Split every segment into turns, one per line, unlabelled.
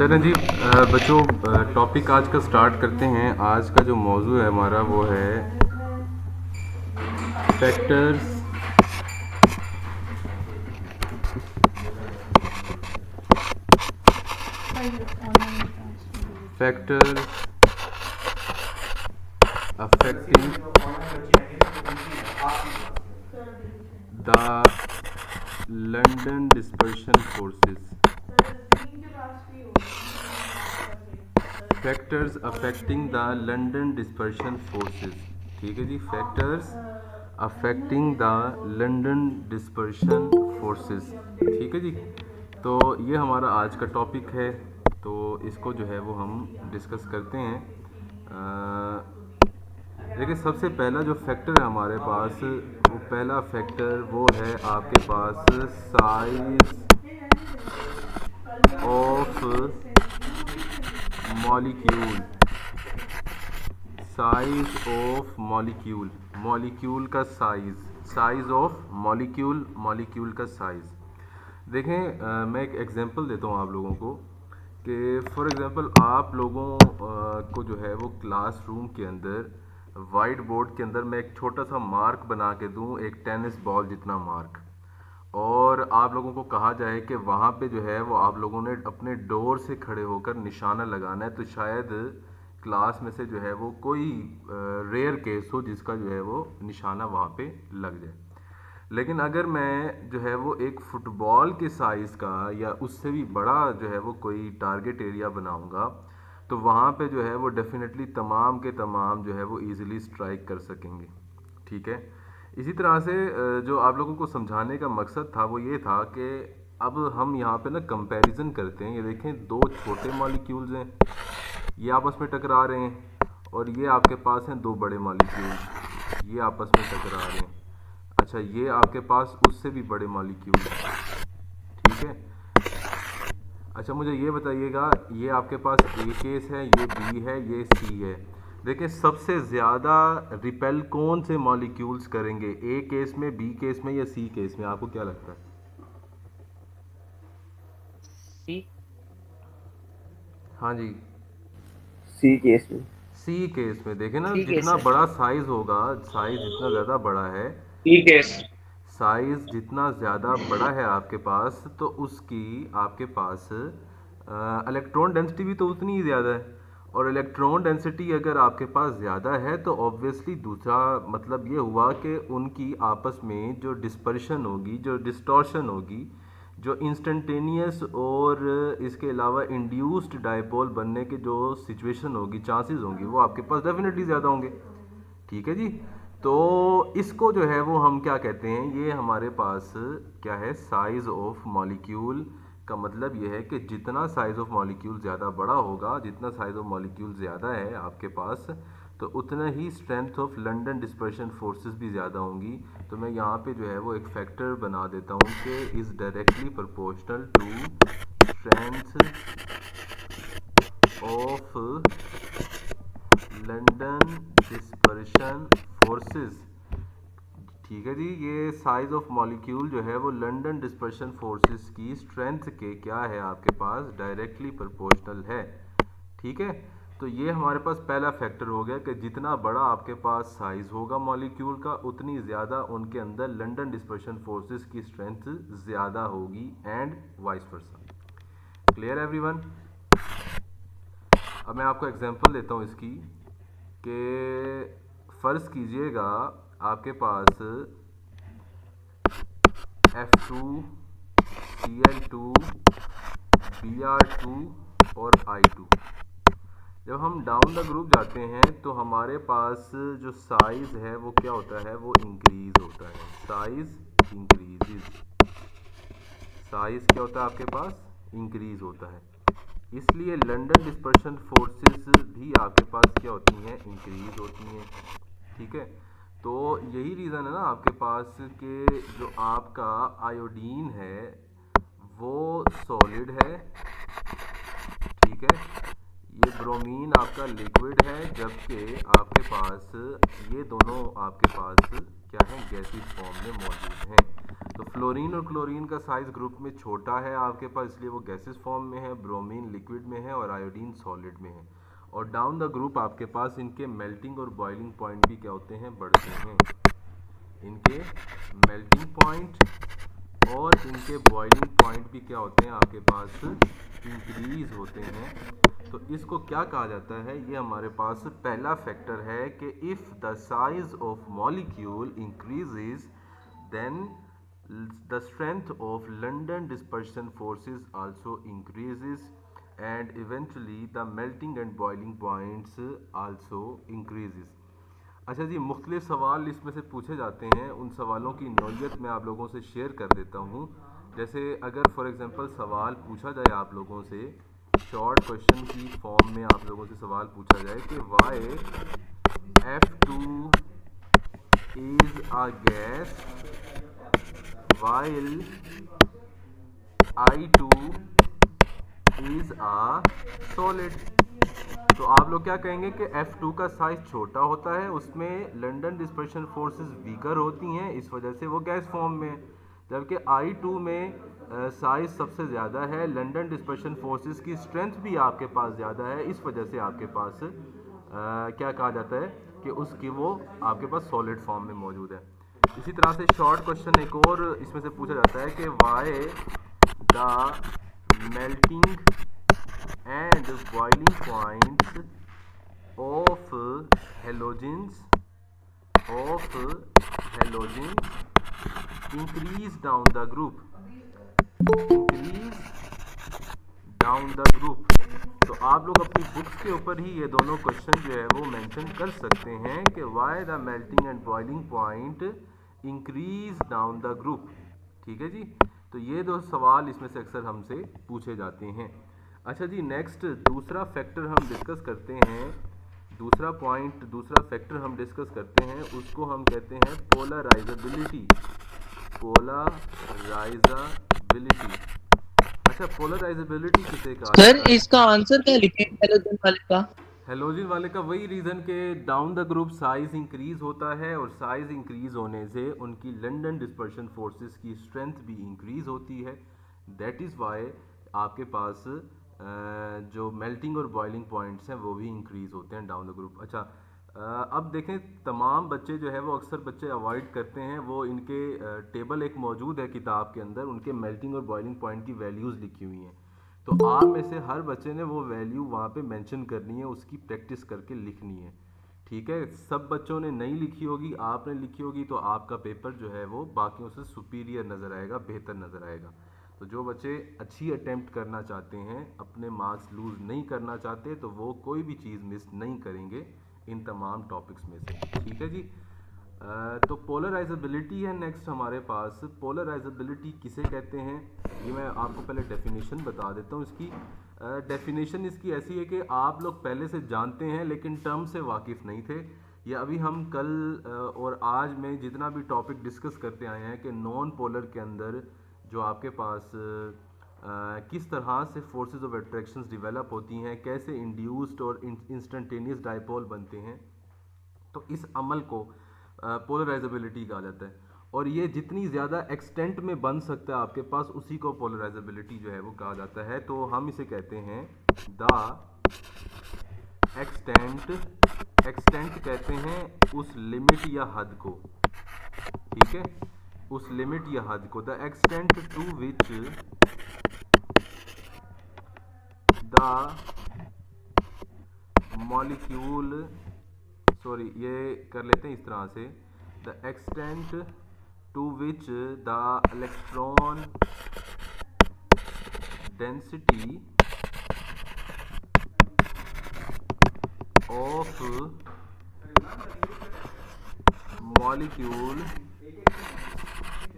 चलें जी बच्चों, टॉपिक आज का स्टार्ट करते हैं। आज का जो मौजू है हमारा वो है factors factors affecting the London dispersion forces. Factors affecting the London dispersion forces. ठीक है जी, factors affecting the London dispersion forces. ठीक है जी, तो ये हमारा आज का टॉपिक है। तो इसको जो है वो हम डिस्कस करते हैं। देखिए, सबसे पहला जो फैक्टर है हमारे पास, वो पहला फैक्टर वो है आपके पास size of molecule. Size of molecule, molecule का size, size of molecule, molecule का साइज। देखें, मैं एक एग्जांपल देता हूँ आप लोगों को कि फॉर एग्जांपल आप लोगों को जो है वो क्लासरूम के अंदर वाइट बोर्ड के अंदर मैं एक छोटा सा मार्क बना के दूँ, एक टेनिस बॉल जितना मार्क, और आप लोगों को कहा जाए कि वहाँ पे जो है वो आप लोगों ने अपने डोर से खड़े होकर निशाना लगाना है, तो शायद क्लास में से जो है वो कोई रेयर केस हो जिसका जो है वो निशाना वहाँ पे लग जाए। लेकिन अगर मैं जो है वो एक फुटबॉल के साइज़ का या उससे भी बड़ा जो है वो कोई टारगेट एरिया बनाऊंगा, तो वहाँ पे जो है वो डेफिनेटली तमाम के तमाम जो है वो इजीली स्ट्राइक कर सकेंगे। ठीक है, इसी तरह से जो आप लोगों को समझाने का मकसद था वो ये था कि अब हम यहाँ पे ना कंपैरिजन करते हैं। ये देखें, दो छोटे मॉलिक्यूल्स हैं, ये आपस में टकरा रहे हैं, और ये आपके पास हैं दो बड़े मॉलिक्यूल, ये आपस में टकरा रहे हैं। अच्छा, ये आपके पास उससे भी बड़े मॉलिक्यूल हैं। ठीक है, अच्छा मुझे ये बताइएगा, ये आपके पास ए केस है, ये बी है, ये सी है। देखिए, सबसे ज़्यादा रिपेल कौन से मॉलिक्यूल्स करेंगे, ए केस में, बी केस में या सी केस में? आपको क्या लगता है?
सी
हाँ जी,
सी केस में।
सी केस में। देखें ना,
सी केस
जितना
है।
बड़ा साइज होगा, साइज जितना ज़्यादा बड़ा है,
सी केस।
साइज जितना ज़्यादा बड़ा है आपके पास, तो उसकी आपके पास इलेक्ट्रॉन डेंसिटी भी तो उतनी ही ज़्यादा है। और इलेक्ट्रॉन डेंसिटी अगर आपके पास ज़्यादा है तो ऑब्वियसली दूसरा मतलब ये हुआ कि उनकी आपस में जो डिस्पर्शन होगी, जो डिस्टॉर्शन होगी, जो इंस्टेंटेनियस और इसके अलावा इंड्यूस्ड डायपोल बनने के जो सिचुएशन होगी, चांसेस होंगी, वो आपके पास डेफिनेटली ज़्यादा होंगे। ठीक है जी, तो इसको जो है वो हम क्या कहते हैं, ये हमारे पास क्या है, साइज ऑफ मॉलिक्यूल का मतलब ये है कि जितना साइज ऑफ मॉलिक्यूल ज़्यादा बड़ा होगा, जितना साइज ऑफ मॉलिक्यूल ज़्यादा है आपके पास, तो उतना ही strength of London dispersion forces भी ज़्यादा होंगी। तो मैं यहाँ पे जो है वो एक फैक्टर बना देता हूँ कि is directly proportional to strength of London dispersion forces. ठीक है जी, ये साइज ऑफ मॉलिक्यूल जो है वो लंदन डिस्पर्शन फोर्सेस की स्ट्रेंथ के क्या है आपके पास, डायरेक्टली प्रोपोर्शनल है। ठीक है, तो ये हमारे पास पहला फैक्टर हो गया कि जितना बड़ा आपके पास साइज होगा मॉलिक्यूल का, उतनी ज़्यादा उनके अंदर लंदन डिस्पर्शन फोर्सेस की स्ट्रेंथ ज़्यादा होगी, and vice versa. Clear everyone? अब मैं आपको एग्जांपल देता हूँ इसकी, कि फ़र्ज़ कीजिएगा आपके पास F2 Cl2 Br2 और I2। जब हम डाउन द ग्रुप जाते हैं तो हमारे पास जो साइज है वो क्या होता है, वो इंक्रीज होता है। साइज इंक्रीजेज, साइज क्या होता है आपके पास, इंक्रीज होता है। इसलिए लंदन डिस्पर्शन फोर्सेस भी आपके पास क्या होती हैं, इंक्रीज होती हैं। ठीक है, तो यही रीज़न है ना आपके पास कि जो आपका आयोडीन है वो सॉलिड है। ठीक है, ये ब्रोमीन आपका लिक्विड है, जबकि आपके पास ये दोनों आपके पास क्या है, गैसियस फॉर्म में मौजूद हैं। तो फ्लोरीन और क्लोरीन का साइज ग्रुप में छोटा है आपके पास, इसलिए वो गैसियस फॉर्म में है, ब्रोमीन लिक्विड में है और आयोडीन सॉलिड में है। और डाउन द ग्रुप आपके पास इनके मेल्टिंग और बॉइलिंग पॉइंट भी क्या होते हैं, बढ़ते हैं। इनके मेल्टिंग पॉइंट और इनके बॉइलिंग पॉइंट भी क्या होते हैं आपके पास, इंक्रीज होते हैं। तो इसको क्या कहा जाता है, ये हमारे पास पहला फैक्टर है कि if the size of molecule increases then the strength of London dispersion forces also increases and eventually the melting and boiling points also increases। अच्छा जी, मुख्तलिफ सवाल इसमें से पूछे जाते हैं, उन सवालों की नौइयत मैं आप लोगों से शेयर कर देता हूँ। जैसे अगर फॉर एग्जांपल सवाल पूछा जाए आप लोगों से, शॉर्ट क्वेश्चन की फॉर्म में आप लोगों से सवाल पूछा जाए कि Y F2 is a gas while I2 is a solid। तो आप लोग क्या कहेंगे कि F2 का साइज छोटा होता है, उसमें लंदन डिस्पर्शन फोर्सेस वीकर होती हैं, इस वजह से वो गैस फॉर्म में, जबकि I2 में साइज सबसे ज़्यादा है, लंदन डिस्पर्शन फोर्सेस की स्ट्रेंथ भी आपके पास ज़्यादा है, इस वजह से आपके पास क्या कहा जाता है कि उसकी वो आपके पास सॉलिड फॉर्म में मौजूद है। इसी तरह से शॉर्ट क्वेश्चन एक और इसमें से पूछा जाता है कि why the melting and boiling points of halogens increase down the group, तो आप लोग अपनी बुक्स के ऊपर ही ये दोनों क्वेश्चन जो है वो मेंशन कर सकते हैं कि why the melting and boiling point increase down the group. ठीक है जी, तो ये दो सवाल इसमें से अक्सर हमसे पूछे जाते हैं। अच्छा जी, नेक्स्ट दूसरा फैक्टर हम डिस्कस करते हैं, दूसरा फैक्टर हम डिस्कस करते हैं, उसको हम कहते हैं पोलराइजेबिलिटी। अच्छा, पोलराइजेबिलिटी किसे कहा
सर
जाता है?
इसका आंसर क्या लिखे हेलोजन वाले का?
हेलोजन वाले का वही रीज़न के down the group size increase होता है, और साइज इंक्रीज होने से उनकी लंदन डिस्पर्शन फोर्सेस की स्ट्रेंथ भी इंक्रीज होती है। दैट इज़ वाई आपके पास जो मेल्टिंग और बॉइलिंग पॉइंट्स हैं वो भी इंक्रीज होते हैं डाउन द ग्रुप। अच्छा, अब देखें, तमाम बच्चे जो है वो अक्सर बच्चे अवॉइड करते हैं, वो इनके टेबल एक मौजूद है किताब के अंदर, उनके मेल्टिंग और बॉइलिंग पॉइंट की वैल्यूज़ लिखी हुई हैं। तो आप में से हर बच्चे ने वो वैल्यू वहाँ पे मेंशन करनी है, उसकी प्रैक्टिस करके लिखनी है। ठीक है, सब बच्चों ने नहीं लिखी होगी, आपने लिखी होगी, तो आपका पेपर जो है वो बाकियों से सुपीरियर नज़र आएगा, बेहतर नज़र आएगा। तो जो बच्चे अच्छी अटेम्प्ट करना चाहते हैं, अपने मार्क्स लूज़ नहीं करना चाहते, तो वो कोई भी चीज़ मिस नहीं करेंगे इन तमाम टॉपिक्स में से। ठीक है जी, तो पोलराइजेबिलिटी है नेक्स्ट हमारे पास। पोलराइजेबिलिटी किसे कहते हैं, ये मैं आपको पहले डेफिनेशन बता देता हूँ इसकी। डेफिनेशन इसकी ऐसी है कि आप लोग पहले से जानते हैं लेकिन टर्म से वाकिफ़ नहीं थे। ये अभी हम कल और आज में जितना भी टॉपिक डिस्कस करते आए हैं कि नॉन पोलर के अंदर जो आपके पास किस तरह से फोर्सेस ऑफ अट्रैक्शंस डेवलप होती हैं, कैसे इंड्यूस्ड और इंस्टेंटेनियस डाइपोल बनते हैं, तो इस अमल को पोलराइजेबिलिटी कहा जाता है। और ये जितनी ज़्यादा एक्सटेंट में बन सकता है आपके पास, उसी को पोलराइजेबिलिटी जो है वो कहा जाता है। तो हम इसे कहते हैं द एक्सटेंट कहते हैं उस लिमिट या हद को। ठीक है, उस लिमिट या हद को, the extent to which the molecule, sorry ये कर लेते हैं इस तरह से, the extent to which the electron density of molecule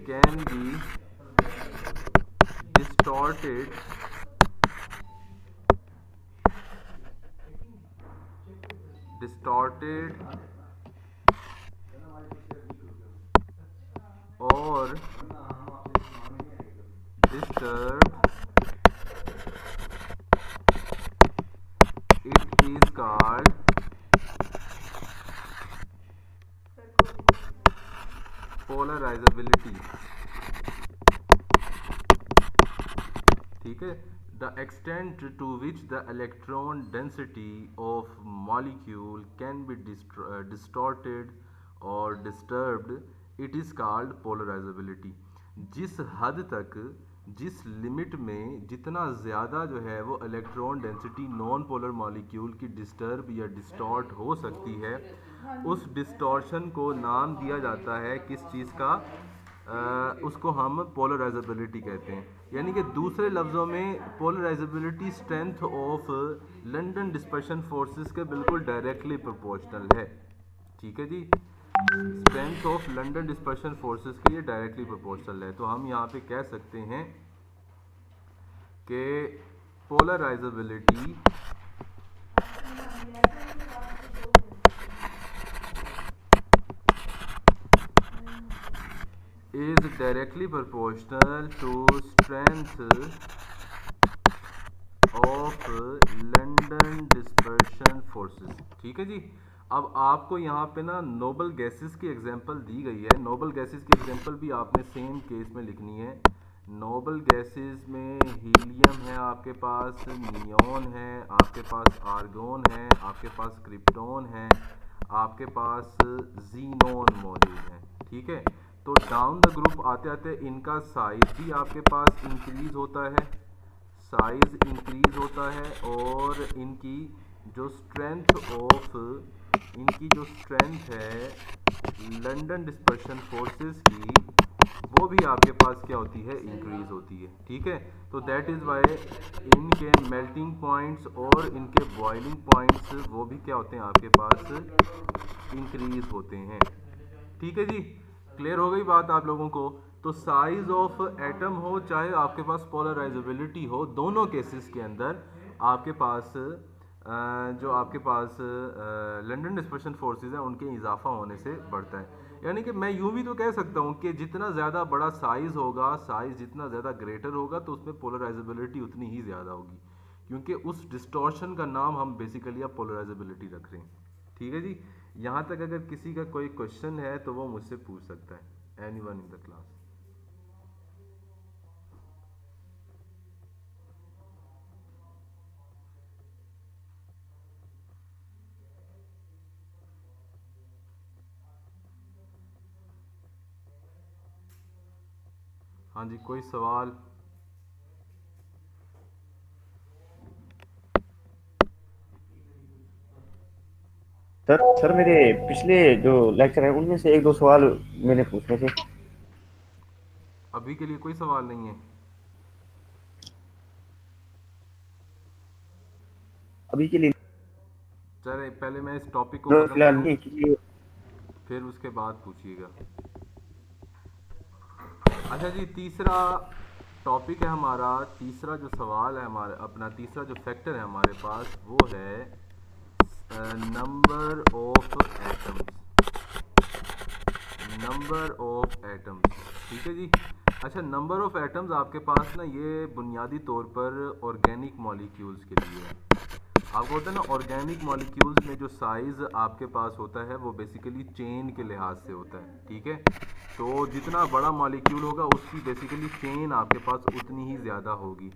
can be distorted or disturbed, it is called polarizability. ठीक है, the extent to which the electron density of molecule can be distorted or disturbed, it is called polarizability. जिस हद तक, जिस limit में जितना ज़्यादा जो है वो electron density non polar molecule की डिस्टर्ब या डिस्टॉर्ट हो सकती है, उस डिस्टॉर्शन को नाम दिया जाता है किस चीज़ का, उसको हम पोलराइजेबिलिटी कहते हैं। यानी कि दूसरे लफ्ज़ों में polarisability strength of London dispersion forces के बिल्कुल डायरेक्टली प्रोपोर्शनल है। ठीक है जी, strength of London dispersion forces के ये डायरेक्टली प्रोपोर्शनल है। तो हम यहाँ पे कह सकते हैं कि polarisability is directly proportional to strength of London dispersion forces। ठीक है जी। अब आपको यहाँ पे ना नोबल गैसेस की एग्जांपल दी गई है। नोबल गैसेस की एग्जांपल भी आपने सेम केस में लिखनी है। नोबल गैसेस में हीलियम है आपके पास, नियोन है आपके पास, आर्गोन है आपके पास, क्रिप्टॉन है आपके पास, जीनोन मौजूद है। ठीक है, तो डाउन द ग्रुप आते आते इनका साइज भी आपके पास इंक्रीज होता है, साइज इंक्रीज होता है, और इनकी जो स्ट्रेंथ है लंदन डिस्पर्शन फोर्सेस की, वो भी आपके पास क्या होती है, इंक्रीज होती है। ठीक है, तो दैट इज़ वाई इनके मेल्टिंग पॉइंट्स और इनके बॉइलिंग पॉइंट्स वो भी क्या होते हैं आपके पास, इंक्रीज होते हैं। ठीक है जी, क्लियर हो गई बात आप लोगों को। तो साइज ऑफ एटम हो चाहे आपके पास पोलराइजेबिलिटी हो, दोनों केसेस के अंदर आपके पास जो आपके पास लंदन डिस्पर्शन फोर्सेस हैं उनके इजाफा होने से बढ़ता है। यानी कि मैं यूँ भी तो कह सकता हूँ कि जितना ज़्यादा बड़ा साइज़ होगा, साइज़ जितना ज़्यादा ग्रेटर होगा, तो उसमें पोलराइजेबिलिटी उतनी ही ज़्यादा होगी, क्योंकि उस डिस्टॉर्शन का नाम हम बेसिकली अब पोलराइजेबिलिटी रख रहे हैं। ठीक है जी, यहाँ तक अगर किसी का कोई क्वेश्चन है तो वो मुझसे पूछ सकता है, एनीवन इन द क्लास। हाँ जी, कोई सवाल?
सर मेरे पिछले जो लेक्चर है उनमें से एक दो सवाल मैंने पूछने थे।
अभी के लिए कोई सवाल नहीं है?
अभी के लिए
चले पहले मैं इस टॉपिक को ख़त्म
फिलहाल
करूँ,
नहीं, क्योंकि
फिर उसके बाद पूछिएगा। अच्छा जी, तीसरा टॉपिक है हमारा, तीसरा जो सवाल है हमारा, अपना तीसरा जो फैक्टर है हमारे पास, वो है number of atoms. Number of atoms, ठीक है जी। अच्छा, नंबर ऑफ एटम्स आपके पास ना ये बुनियादी तौर पर ऑर्गेनिक मॉलिक्यूल्स के लिए है। आपको होता है ना, ऑर्गेनिक मॉलिक्यूल्स में जो साइज़ आपके पास होता है वो बेसिकली चेन के लिहाज से होता है। ठीक है, तो जितना बड़ा मॉलिक्यूल होगा उसकी बेसिकली चेन आपके पास उतनी ही ज़्यादा होगी।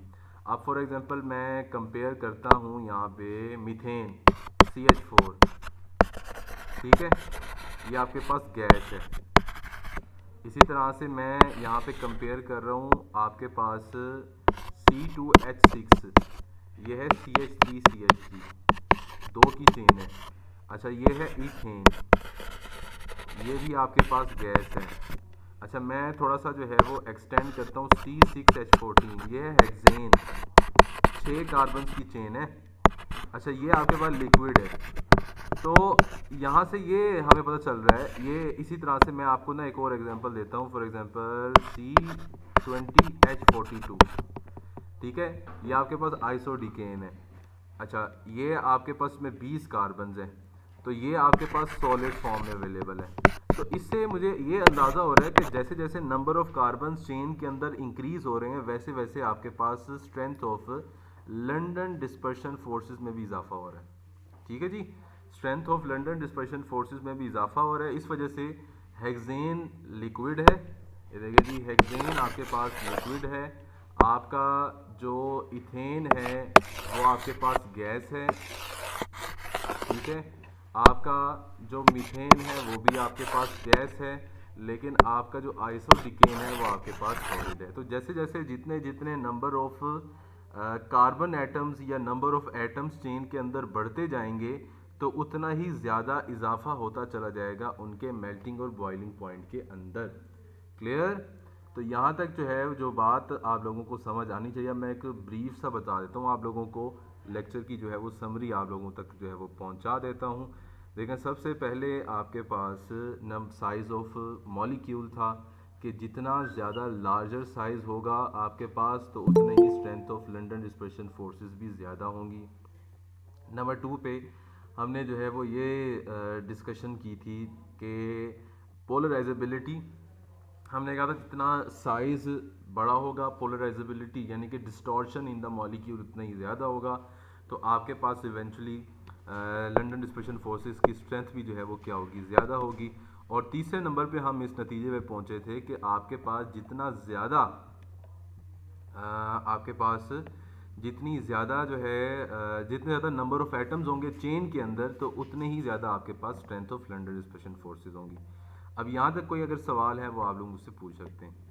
अब फॉर एग्जांपल मैं कंपेयर करता हूँ यहाँ पे मीथेन CH4, ठीक है, ये आपके पास गैस है। इसी तरह से मैं यहाँ पे कंपेयर कर रहा हूँ आपके पास C2H6, ये है CH3CH3, दो की चेन है। अच्छा, ये है इथेन, ये भी आपके पास गैस है। अच्छा, मैं थोड़ा सा जो है वो एक्सटेंड करता हूँ, C6H14, ये है हेक्सेन, 6 कार्बन की चेन है। अच्छा, ये आपके पास लिक्विड है। तो यहाँ से ये हमें पता चल रहा है, ये इसी तरह से मैं आपको ना एक और एग्जांपल देता हूँ। फॉर एग्जांपल C20H42, ठीक है, ये आपके पास आइसोडिकेन है। अच्छा, ये आपके पास में 20 कार्बन हैं, तो ये आपके पास सॉलिड फॉर्म में अवेलेबल है। तो इससे मुझे ये अंदाज़ा हो रहा है कि जैसे जैसे नंबर ऑफ कार्बन चेन के अंदर इंक्रीज हो रहे हैं, वैसे वैसे आपके पास strength of London dispersion forces में भी इजाफा हो रहा है। ठीक है जी। Strength of London dispersion forces में भी इजाफा हो रहा है, इस वजह से हेक्सेन लिक्विड है। ये देखिए जी, हेक्सेन आपके पास लिक्विड है, आपका जो इथेन है वो आपके पास गैस है, ठीक है। आपका जो मीथेन है वो भी आपके पास गैस है, लेकिन आपका जो आइसोडिकेन है वो आपके पास सॉलिड है। तो जैसे जैसे जितने जितने नंबर ऑफ कार्बन एटम्स या नंबर ऑफ एटम्स चेन के अंदर बढ़ते जाएंगे तो उतना ही ज़्यादा इजाफा होता चला जाएगा उनके मेल्टिंग और बॉइलिंग पॉइंट के अंदर। क्लियर? तो यहाँ तक जो है जो बात आप लोगों को समझ आनी चाहिए, मैं एक ब्रीफ सा बता देता हूँ आप लोगों को, लेक्चर की जो है वो समरी आप लोगों तक जो है वो पहुँचा देता हूँ। देखें, सबसे पहले आपके पास साइज़ ऑफ मॉलिक्यूल था कि जितना ज़्यादा लार्जर साइज़ होगा आपके पास तो उतने ही strength of London dispersion forces भी ज़्यादा होंगी। नंबर 2 पे हमने जो है वो ये डिस्कशन की थी कि पोलराइजेबिलिटी, हमने कहा था जितना साइज़ बड़ा होगा पोलराइजेबिलिटी यानी कि डिस्टॉर्शन इन द मॉलिक्यूल उतना ही ज़्यादा होगा, तो आपके पास इवेंचुअली लंदन डिस्पर्शन फोर्सेस की स्ट्रेंथ भी जो है वो क्या होगी, ज़्यादा होगी। और तीसरे नंबर पे हम इस नतीजे पे पहुंचे थे कि आपके पास जितना ज़्यादा आपके पास जितनी ज़्यादा जो है जितने ज़्यादा नंबर ऑफ़ एटम्स होंगे चेन के अंदर तो उतने ही ज़्यादा आपके पास strength of London dispersion forces होंगी। अब यहाँ तक कोई अगर सवाल है वो आप लोग मुझसे पूछ सकते हैं।